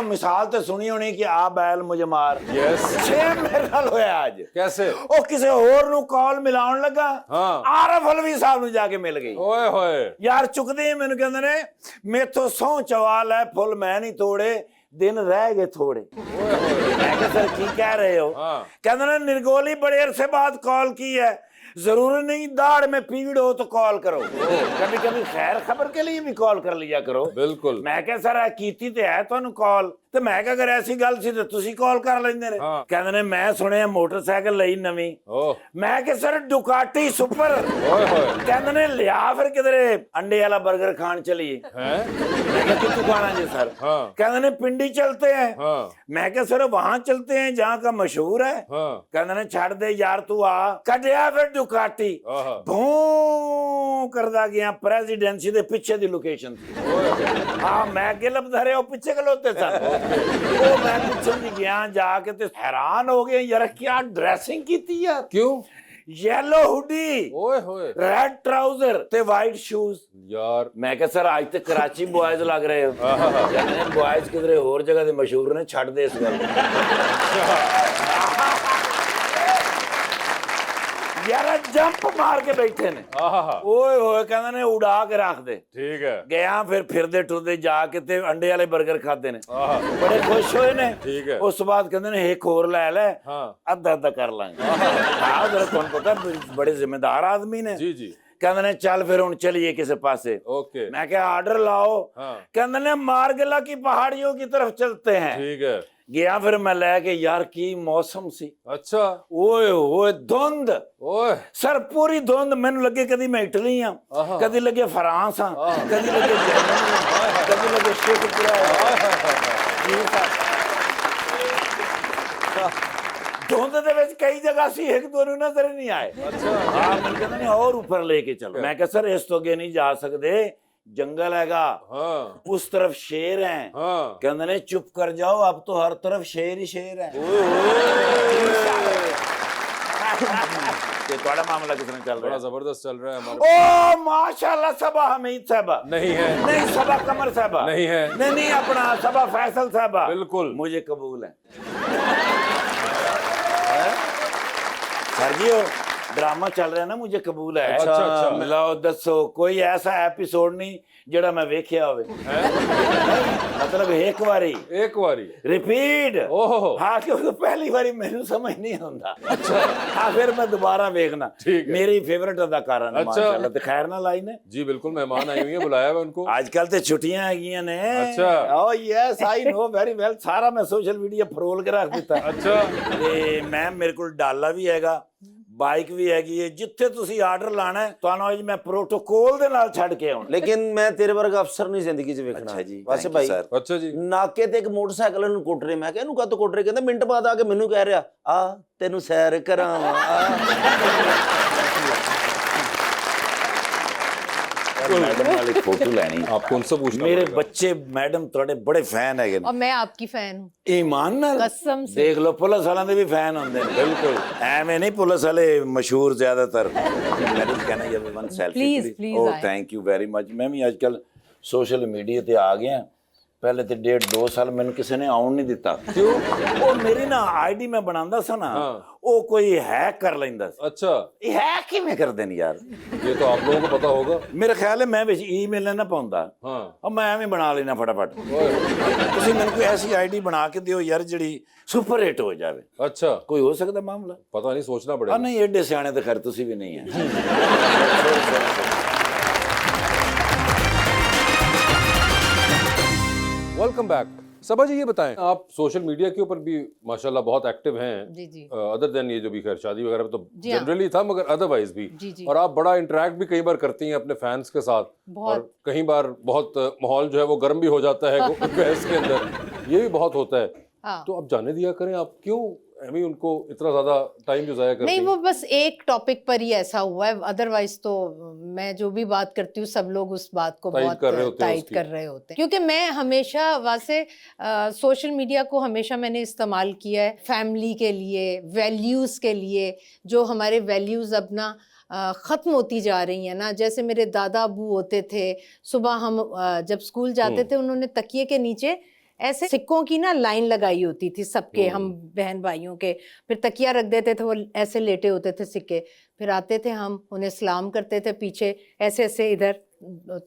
ਮਿਸਾਲ ਤੇ ਸੁਣੀ ਹੋਣੀ ਕਿ ਆ ਬੈਲ ਮੁਝੇ ਮਾਰ। ਯੈਸ, ਸੇਮ ਮੇਰੇ ਨਾਲ ਹੋਇਆ ਅੱਜ। ਕੈਸੇ? ਉਹ ਕਿਸੇ ਹੋਰ ਨੂੰ ਕਾਲ ਮਿਲਾਉਣ ਲੱਗਾ, ਹਾਂ, ਆਰਫ ਅਲਵੀ ਸਾਹਿਬ ਨੂੰ ਜਾ ਕੇ ਮਿਲ ਗਈ। ਓਏ ਹੋਏ ਯਾਰ ਚੁੱਕਦੇ ਮੈਨੂੰ ਕਹਿੰਦੇ ਨੇ ਮੇਥੋਂ ਸਹੁੰ ਚਵਾਲ ਹੈ ਫੁੱਲ ਮੈਂ ਨਹੀਂ ਤੋੜੇ, ਦਿਨ ਰਹਿ ਗਏ ਥੋੜੇ। ਮੈਂ ਕਿਹਾ ਸਰ ਕੀ ਕਹਿ ਰਹੇ ਹੋ? हाँ। कहते ना निर्गोली बड़े अरसे बाद कॉल की है, जरूरी नहीं दाढ़ में पीड़ हो तो कॉल करो, कभी कभी खैर खबर के लिए भी कॉल कर लिया करो। बिल्कुल। मैं क्या सर कीती ते है ਤੁਹਾਨੂੰ ਕਾਲ ਤੇ ਮੈਂ ਕਿਹਾ ਅਗਰ ਐਸੀ ਗੱਲ ਸੀ ਤੇ ਤੁਸੀਂ ਕਾਲ ਕਰ ਲੈਂਦੇ ਨੇ। ਹਾਂ। ਕਹਿੰਦੇ ਨੇ ਮੈਂ ਸੁਣਿਆ ਮੋਟਰਸਾਈਕਲ ਲਈ ਨਵੀਂ। ਓਹ ਮੈਂ ਕਿਹਾ ਸਰ ਡੁਕਾਟੀ ਸੁਪਰ। ਓਏ ਹੋਏ ਕਹਿੰਦੇ ਨੇ ਲਿਆ ਫਿਰ ਕਿਧਰੇ ਅੰਡੇ ਵਾਲਾ 버ਗਰ ਖਾਣ ਚਲੀਏ। हैं? मैं क्या कितु खाना जी सर? हाँ। कहते ने पिंडी चलते हैं। हाँ मैं क्या सर वहां चलते हैं जहाँ का मशहूर है। हाँ कहते ने छड़ दे यार तू आ, कटिया फिर डुकाटी आहा। भूं करदा गया प्रेसिडेंसी दे पीछे दी लोकेशन थी। ओए होए। हाँ मैं गिलप धरे वो पीछे खलोते सन। वो मैं पीछे दी गया जाके ते हैरान हो गए यार क्या ड्रेसिंग की थी यार। क्यों? येलो हुडी, ओए होए रेड ट्राउजर ते वाइट शूज। यार मैं क्या सर आज तक कराची बॉयज लग रहे हो। आहा। कहते हैं बॉयज किधरे और जगह दे मशहूर ने छड़ दे इस गल यार जंप मार के बैठे ने। आहा। ओए होए कहते ने उड़ा के रख दे। ठीक है। गया फिर फिरदे टुरदे जाके ते अंडे वाले बर्गर खाते ने, आहा। बड़े खुश होए ने। ठीक है। उस बाद कहते ने एक और ले ले, हाँ अद्धा अद्धा कर लांगे। हाँ जरा तुम पता बड़े जिम्मेदार आदमी ने। जी जी कहते ने चल फिर हुन चलिए किसी पासे। ओके। मैं क्या ऑर्डर लाओ। हाँ कहते ने मारगला की पहाड़ियों की तरफ चलते हैं। ठीक है। गया फिर मैं लेके यार की मौसम सी। अच्छा। ओए ओए धुंध ओए सर पूरी धुंध मैनू लगे कदी मैं इटली हाँ, आहा। कदी लगे फ्रांस हाँ, आहा। कदी लगे जर्मनी हाँ, कदी लगे शेखपुरा धुंध दे विच कई जगह सी एक दो नजर नहीं आए। अच्छा। हाँ मैं कहता नहीं और ऊपर लेके चलो। मैं कहा सर इस तो अगे नहीं जा सकते, जंगल हैगा, हाँ उस तरफ शेर हैं। हाँ कहते ने चुप कर जाओ अब तो हर तरफ शेर ही शेर है। ये थोड़ा मामला कितना चल रहा बड़ा है? जबरदस्त चल रहा है हमारा। ओ माशाल्लाह सबा हमीद साहबा नहीं है नहीं, सबा कमर साहबा नहीं है नहीं नहीं अपना सबा फैसल साहबा बिल्कुल। मुझे कबूल है। सर जी वो ड्रामा चल रहा है ना, मुझे कबूल है। अच्छा, अच्छा। मिलाओ दसो कोई ऐसा एपिसोड नहीं जेड़ा मैं वेख्या होवे। मतलब एक बारी रिपीट। ओहो। हाँ क्योंकि पहली बारी मैनू समझ नहीं आंदा। अच्छा। हाँ फिर मैं दोबारा देखना। ठीक है। मेरी फेवरेट अदाकारा ने अच्छा। माशाल्लाह। ते खैर ना लाई ने जी बिल्कुल, मेहमान आई हुई है, बुलाया हुआ उनको। आजकल ते छुट्टियां हैगियां ने। अच्छा। ओ yes I know very well, सारा मैं सोशल मीडिया फरोल के रख दिता। अच्छा। ਤੇ ਮੈਂ ਮੇਰੇ ਕੋਲ ਡਾਲਾ ਵੀ ਹੈਗਾ, ਬਾਈਕ ਵੀ ਹੈਗੀ ਹੈ, ਜਿੱਥੇ ਤੁਸੀਂ ਆਰਡਰ ਲਾਣਾ ਹੈ ਤੁਹਾਨੂੰ ਅੱਜ ਮੈਂ ਪ੍ਰੋਟੋਕੋਲ ਦੇ ਨਾਲ ਛੱਡ ਕੇ ਆਉਣਾ। ਲੇਕਿਨ ਮੈਂ ਤੇਰੇ ਵਰਗਾ ਅਫਸਰ ਨਹੀਂ ਜ਼ਿੰਦਗੀ 'ਚ ਵੇਖਣਾ। ਅੱਛਾ ਜੀ, ਬਸ thank you ਭਾਈ sir। अच्छा जी। ਨਾਕੇ ਤੇ ਇੱਕ ਮੋਟਰਸਾਈਕਲ ਨੂੰ ਕੁੱਟ ਰਹੇ, ਮੈਂ ਕਿਹਾ ਇਹਨੂੰ ਕਾਹਤੋਂ ਕੁੱਟ ਰਹੇ? ਕਹਿੰਦਾ ਮਿੰਟ ਬਾਅਦ ਆ ਕੇ ਮੈਨੂੰ ਕਹਿ ਰਿਹਾ ਆ ਤੈਨੂੰ ਸੈਰ ਕਰਾਵਾਂ मैडम वाली फोटो लेनी। आपको उनसे पूछना मेरे पड़ेगा। बच्चे मैडम थोड़े बड़े फैन है। और मैं आपकी फैन हूँ ईमान नाल कसम से। देख लो पुलिस वालों के भी फैन होंगे। बिल्कुल एवं नहीं, पुलिस वाले मशहूर ज्यादातर। मैडम कहना ये वन सेल्फी Please, please ओह आए। Thank you very much. मैं भी आजकल सोशल मीडिया ते आ गया। पहले तो 1.5-2 साल मैंने किसी ने आउन नहीं दिता। क्यों? वो मेरी ना आईडी मैं बनांदा सा ना, हाँ। वो कोई हैक कर लेंदा सी। अच्छा, ये हैक किवें करदे ने यार? ये तो आप लोगों को पता होगा। मेरा ख्याल है मैं विच ईमेल ना पाਉਂਦਾ। हाँ और मैं एवं बना लेना फटाफट। ओए। ਤੁਸੀਂ ਮੈਨੂੰ ਕੋਈ ਐਸੀ ਆਈਡੀ ਬਣਾ ਕੇ ਦਿਓ ਯਾਰ ਜਿਹੜੀ ਸੁਪਰ ਹਿੱਟ ਹੋ ਜਾਵੇ। अच्छा, ਕੋਈ ਹੋ ਸਕਦਾ ਮਾਮਲਾ? पता नहीं, सोचना ਆ पड़ेगा। ਨਹੀਂ ਐਡੇ ਸਿਆਣੇ ਤਾਂ ਖੈਰ ਤੁਸੀਂ ਵੀ ਨਹੀਂ ਹੈ। Welcome back. सबा जी ये बताएं, आप सोशल मीडिया के ऊपर भी माशाल्लाह बहुत एक्टिव हैं। जी जी अदर देन ये जो भी खैर शादी वगैरह में तो जी हाँ। जनरली था, मगर अदरवाइज भी। जी जी और आप बड़ा इंटरेक्ट भी कई बार करती हैं अपने फैंस के साथ। बहुत। और कई बार बहुत माहौल जो है वो गर्म भी हो जाता है बहस के अंदर, ये भी बहुत होता है। हाँ। तो आप जाने दिया करें, आप क्यों अभी उनको इतना ज्यादा टाइम जो जाया करती नहीं हैं? वो बस एक टॉपिक पर ही ऐसा हुआ है, अदरवाइज तो मैं जो भी बात करती हूँ सब लोग उस बात को तायद बहुत कर रहे होते हैं तायद उसकी। कर रहे होते हैं। क्योंकि मैं हमेशा वैसे सोशल मीडिया को हमेशा मैंने इस्तेमाल किया है फैमिली के लिए, वैल्यूज़ के लिए। जो हमारे वैल्यूज़ अब ना ख़त्म होती जा रही हैं ना। जैसे मेरे दादा अबू होते थे, सुबह हम जब स्कूल जाते थे उन्होंने तकिए के नीचे ऐसे सिक्कों की ना लाइन लगाई होती थी सबके, हम बहन भाइयों के, फिर तकिया रख देते थे, वो ऐसे लेटे होते थे सिक्के, फिर आते थे हम उन्हें सलाम करते थे, पीछे ऐसे ऐसे इधर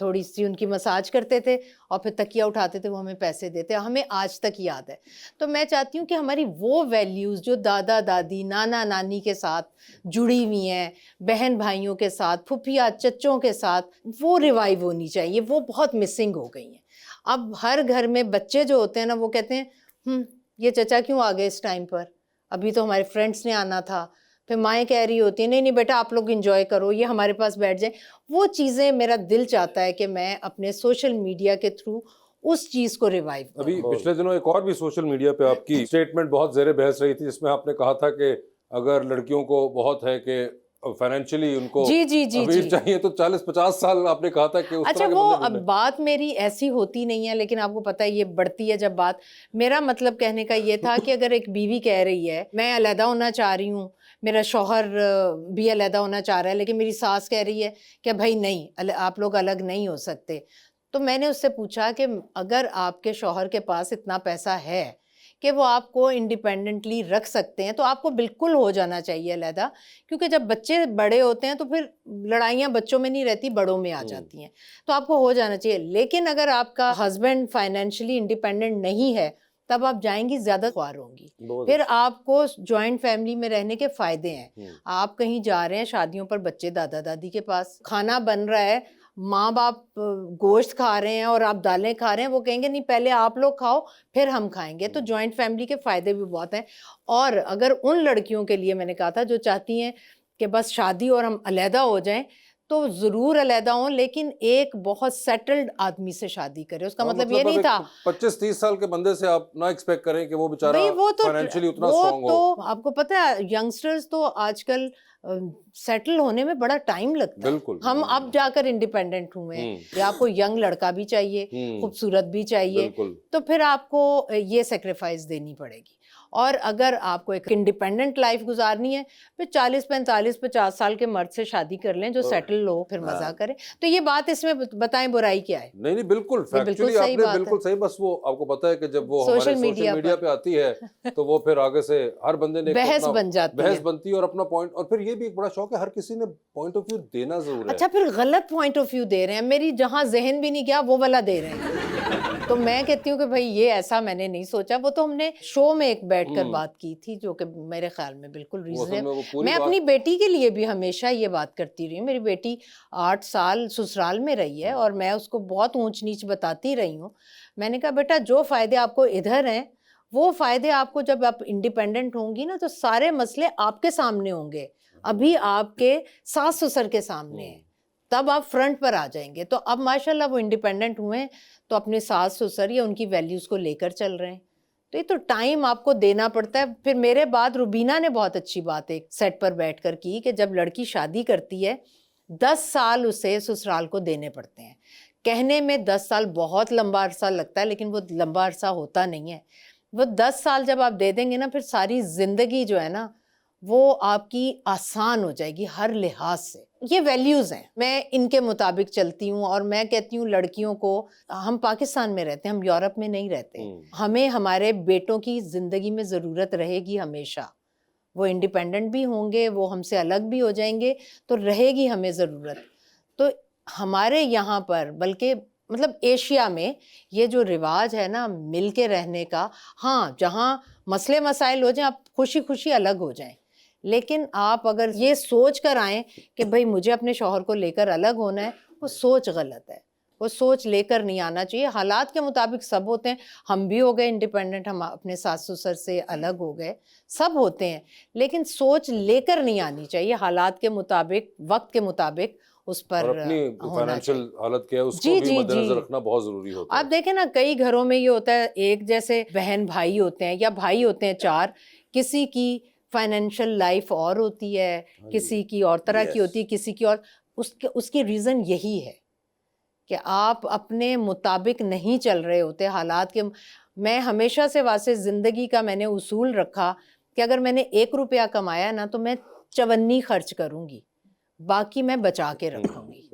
थोड़ी सी उनकी मसाज करते थे और फिर तकिया उठाते थे, वो हमें पैसे देते, हमें आज तक याद है। तो मैं चाहती हूँ कि हमारी वो वैल्यूज़ जो दादा दादी नाना नानी के साथ जुड़ी हुई हैं, बहन भाइयों के साथ, फुफिया चच्चों के साथ, वो रिवाइव होनी चाहिए, वो बहुत मिसिंग हो गई हैं। अब हर घर में बच्चे जो होते हैं ना, वो कहते हैं ये चचा क्यों आ गए इस टाइम पर, अभी तो हमारे फ्रेंड्स ने आना था। फिर माएँ कह रही होती हैं नहीं नहीं बेटा आप लोग एंजॉय करो, ये हमारे पास बैठ जाए। वो चीज़ें मेरा दिल चाहता है कि मैं अपने सोशल मीडिया के थ्रू उस चीज़ को रिवाइव करूं। अभी पिछले दिनों एक और भी सोशल मीडिया पे आपकी स्टेटमेंट बहुत ज़ेरे बहस रही थी, जिसमें आपने कहा था कि अगर लड़कियों को बहुत है कि फाइनेंशियली उनको जी अमीर चाहिए तो 40-50 साल आपने कहा था कि उस अच्छा तरह के वो बंदे अब ढूंढें। बात मेरी ऐसी होती नहीं है, लेकिन आपको पता है ये बढ़ती है जब बात। मेरा मतलब कहने का ये था कि अगर एक बीवी कह रही है मैं अलहदा होना चाह रही हूँ, मेरा शौहर भी अलहदा होना चाह रहा है, लेकिन मेरी सास कह रही है कि भाई नहीं आप लोग अलग नहीं हो सकते, तो मैंने उससे पूछा कि अगर आपके शौहर के पास इतना पैसा है कि वो आपको इंडिपेंडेंटली रख सकते हैं, तो आपको बिल्कुल हो जाना चाहिए अलहदा, क्योंकि जब बच्चे बड़े होते हैं तो फिर लड़ाइयाँ बच्चों में नहीं रहती, बड़ों में आ जाती हैं, तो आपको हो जाना चाहिए। लेकिन अगर आपका हस्बैंड फाइनेंशियली इंडिपेंडेंट नहीं है, तब आप जाएंगी ज़्यादा ख्वार होंगी। फिर आपको जॉइंट फैमिली में रहने के फ़ायदे हैं। आप कहीं जा रहे हैं शादियों पर, बच्चे दादा दादी के पास, खाना बन रहा है, माँ बाप गोश्त खा रहे हैं और आप दालें खा रहे हैं, वो कहेंगे नहीं पहले आप लोग खाओ फिर हम खाएंगे। तो जॉइंट फैमिली के फ़ायदे भी बहुत हैं। और अगर उन लड़कियों के लिए मैंने कहा था जो चाहती हैं कि बस शादी और हम अलहदा हो जाएं, तो ज़रूर अलहदा हों, लेकिन एक बहुत सेटल्ड आदमी से शादी करें। उसका मतलब ये नहीं था 25-30 साल के बंदे से आप ना एक्सपेक्ट करें कि वो बेचारा भाई वो तो फाइनेंशियली उतना वो स्ट्रांग तो हो। आपको पता है यंगस्टर्स तो आजकल सेटल होने में बड़ा टाइम लगता है। बिल्कुल। हम अब जाकर इंडिपेंडेंट हुए हैं। या आपको यंग लड़का भी चाहिए, खूबसूरत भी चाहिए, बिल्कुल। तो फिर आपको ये सेक्रीफाइस देनी पड़ेगी। और अगर आपको एक इंडिपेंडेंट लाइफ गुजारनी है, फिर 40-45-50 साल के मर्द से शादी कर लें जो सेटल हो, फिर मजा करें। तो ये बात इसमें बताएं बुराई क्या है? नहीं बिल्कुल बिल्कुल फैक्चुअली सही आपने बात बिल्कुल है। सही। बस वो आपको पता है कि जब वो सोशल हमारे सोशल मीडिया मीडिया पर पे आती है तो वो फिर आगे से हर बंदे ने एक बहस अपना बन जाती बहस है। बनती है और अपना पॉइंट। और फिर ये भी एक बड़ा शौक है, हर किसी ने पॉइंट ऑफ व्यू देना जरूर है। अच्छा फिर गलत पॉइंट ऑफ व्यू दे रहे हैं, मेरी जहां जहन भी नहीं गया वो वाला दे रहे हैं। तो मैं कहती हूँ कि भाई ये ऐसा मैंने नहीं सोचा। वो तो हमने शो में एक बैठकर बात की थी, जो कि मेरे ख्याल में बिल्कुल रीजनेबल। मैं अपनी बेटी के लिए भी हमेशा ये बात करती रही हूँ। मेरी बेटी 8 साल ससुराल में रही है और मैं उसको बहुत ऊंच नीच बताती रही हूँ। मैंने कहा बेटा जो फायदे आपको इधर हैं, वो फायदे आपको जब आप इंडिपेंडेंट होंगी ना, तो सारे मसले आपके सामने होंगे, अभी आपके सास ससुर के सामने है, तब आप फ्रंट पर आ जाएंगे। तो अब माशाल्लाह वो इंडिपेंडेंट हुए हैं, तो अपने सास ससुर या उनकी वैल्यूज़ को लेकर चल रहे हैं। तो ये तो टाइम आपको देना पड़ता है। फिर मेरे बाद रुबीना ने बहुत अच्छी बात एक सेट पर बैठकर की कि जब लड़की शादी करती है 10 साल उसे ससुराल को देने पड़ते हैं। कहने में 10 साल बहुत लंबा अरसा लगता है, लेकिन वो लंबा अरसा होता नहीं है। वो 10 साल जब आप दे देंगे ना, फिर सारी ज़िंदगी जो है ना वो आपकी आसान हो जाएगी हर लिहाज से। ये वैल्यूज़ हैं, मैं इनके मुताबिक चलती हूँ। और मैं कहती हूँ लड़कियों को, हम पाकिस्तान में रहते हैं, हम यूरोप में नहीं रहते, हमें हमारे बेटों की ज़िंदगी में ज़रूरत रहेगी हमेशा। वो इंडिपेंडेंट भी होंगे, वो हमसे अलग भी हो जाएंगे, तो रहेगी हमें ज़रूरत। तो हमारे यहाँ पर, बल्कि मतलब एशिया में ये जो रिवाज है ना मिल के रहने का, हाँ जहाँ मसले मसाइल हो जाएं आप खुशी खुशी अलग हो जाएं, लेकिन आप अगर ये सोच कर आएँ कि भाई मुझे अपने शौहर को लेकर अलग होना है, वो सोच गलत है। वो सोच लेकर नहीं आना चाहिए। हालात के मुताबिक सब होते हैं, हम भी हो गए इंडिपेंडेंट, हम अपने सास ससुर से अलग हो गए, सब होते हैं, लेकिन सोच लेकर नहीं आनी चाहिए। हालात के मुताबिक, वक्त के मुताबिक उस पर और अपनी होना फाइनेंशियल चाहिए। हालत क्या है उसको जी, भी जी, मद्देनजर जी। रखना बहुत जरूरी होता है। आप देखें ना कई घरों में ये होता है, एक जैसे बहन भाई होते हैं या भाई होते हैं 4, किसी की फाइनेंशियल लाइफ और होती है, किसी की और तरह की होती है, किसी की और। उसकी रीज़न यही है कि आप अपने मुताबिक नहीं चल रहे होते हालात के। मैं हमेशा से वास्ते ज़िंदगी का मैंने उसूल रखा कि अगर मैंने 1 रुपया कमाया ना, तो मैं 54 खर्च करूँगी, बाकी मैं बचा के रखूँगी।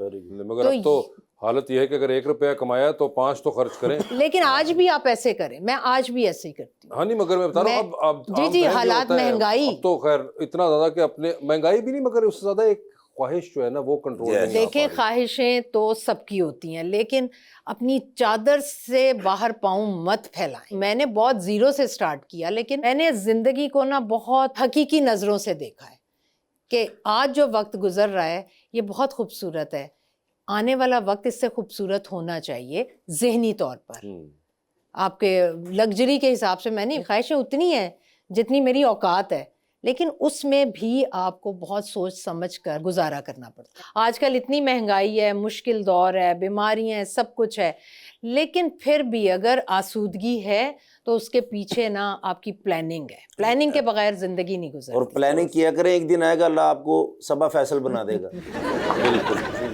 मगर तो अब तो हालत यह है कि अगर 1 रुपया कमाया तो 5 तो खर्च करें। लेकिन आज भी आप ऐसे करें, मैं आज भी ऐसे ही करती हूँ। हाँ नहीं, मगर मैं बता रहा हूँ मैं- अब जी, आम जी, टाइम जो हालात, होता है, महंगाई। अब तो खैर इतना ज्यादा कि अपने महंगाई भी नहीं, मगर उससे ज्यादा एक ख्वाहिश जो है ना वो कंट्रोल नहीं आ देखिए, पा रही। ख्वाहिशें तो सबकी होती हैं, लेकिन अपनी चादर से बाहर पाँव मत फैलाएं। मैंने बहुत जीरो से स्टार्ट किया, लेकिन मैंने जिंदगी को ना बहुत हकीकी नज़रों से देखा है कि आज जो वक्त गुजर रहा है ये बहुत खूबसूरत है, आने वाला वक्त इससे खूबसूरत होना चाहिए ज़हनी तौर पर। आपके लग्जरी के हिसाब से मैंने ख्वाहिशें उतनी हैं जितनी मेरी औकात है, लेकिन उसमें भी आपको बहुत सोच समझ कर गुजारा करना पड़ता है। आजकल इतनी महंगाई है, मुश्किल दौर है, बीमारियां हैं, सब कुछ है, लेकिन फिर भी अगर आसूदगी है तो उसके पीछे ना आपकी प्लानिंग है। प्लानिंग के बगैर ज़िंदगी नहीं गुजरती। और प्लानिंग किया करें, एक दिन आएगा अल्लाह आपको सबा फैसल बना देगा। बिल्कुल